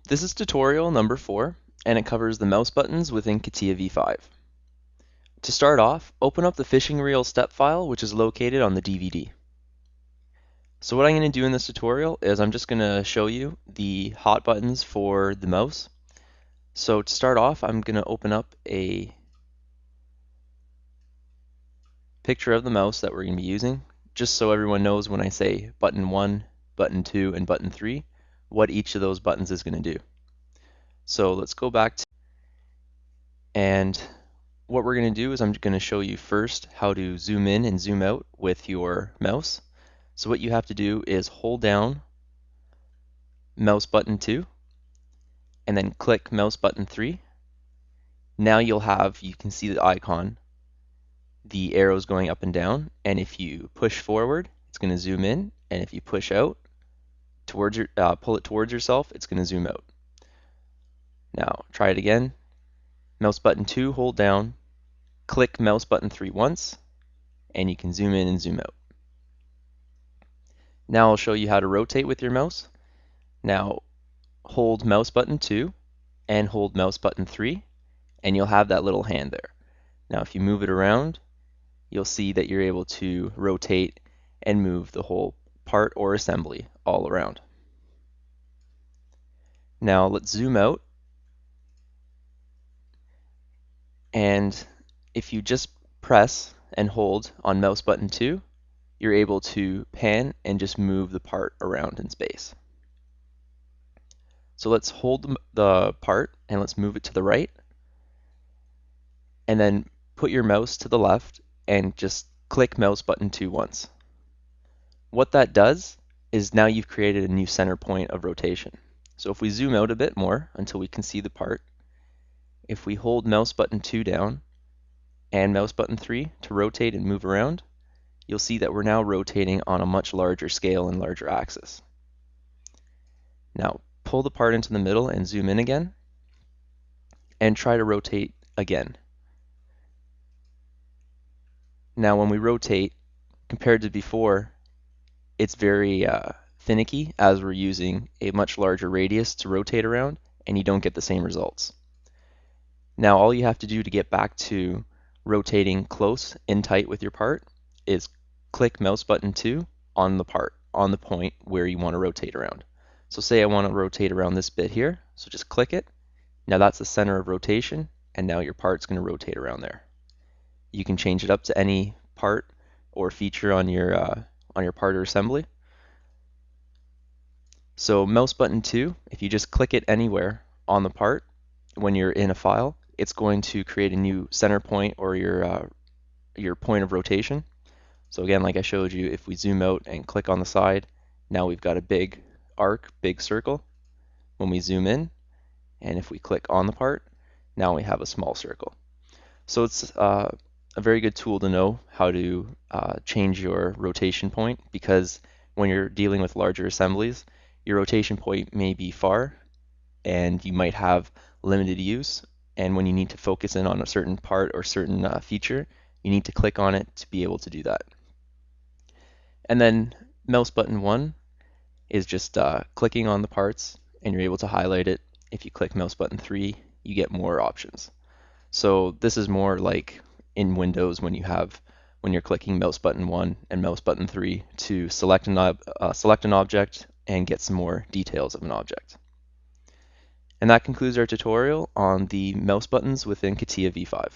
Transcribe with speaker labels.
Speaker 1: This is tutorial number 4, and it covers the mouse buttons within CATIA v5. To start off, open up the fishing reel step file, which is located on the DVD. So what I'm going to do in this tutorial is I'm just going to show you the hot buttons for the mouse. So to start off, I'm going to open up a picture of the mouse that we're going to be using, just so everyone knows when I say button 1, button 2, and button 3, what each of those buttons is going to do. So let's go back to, and what we're going to do is I'm going to show you first how to zoom in and zoom out with your mouse. So what you have to do is hold down mouse button 2 and then click mouse button 3. Now you can see the icon, the arrows going up and down, and if you push forward, it's going to zoom in, and if you push out towards pull it towards yourself, it's going to zoom out. Now try it again. Mouse button 2, hold down, click mouse button 3 once, and you can zoom in and zoom out. Now I'll show you how to rotate with your mouse. Now hold mouse button 2 and hold mouse button 3, and you'll have that little hand there. Now if you move it around, you'll see that you're able to rotate and move the whole part or assembly all around. Now let's zoom out, and if you just press and hold on mouse button 2, you're able to pan and just move the part around in space. So let's hold the part and let's move it to the right, and then put your mouse to the left and just click mouse button 2 once. What that does is now you've created a new center point of rotation. So if we zoom out a bit more until we can see the part, if we hold mouse button 2 down and mouse button 3 to rotate and move around, you'll see that we're now rotating on a much larger scale and larger axis. Now pull the part into the middle and zoom in again, and try to rotate again. Now when we rotate, compared to before, it's very finicky as we're using a much larger radius to rotate around, and you don't get the same results. Now all you have to do to get back to rotating close and tight with your part is click mouse button 2 on the part, on the point where you want to rotate around. So say I want to rotate around this bit here, so just click it. Now that's the center of rotation, and now your part's going to rotate around there. You can change it up to any part or feature on your part or assembly. So mouse button 2, if you just click it anywhere on the part when you're in a file, it's going to create a new center point or your point of rotation. So again, like I showed you, if we zoom out and click on the side, now we've got a big arc, big circle. When we zoom in, and if we click on the part, now we have a small circle. So it's a very good tool to know how to change your rotation point, because when you're dealing with larger assemblies, your rotation point may be far and you might have limited use, and when you need to focus in on a certain part or certain feature, you need to click on it to be able to do that. And then mouse button 1 is just clicking on the parts, and you're able to highlight it. If you click mouse button 3, you get more options. So this is more like in Windows when you're clicking mouse button 1 and mouse button 3 to select an object and get some more details of an object. And that concludes our tutorial on the mouse buttons within CATIA v5.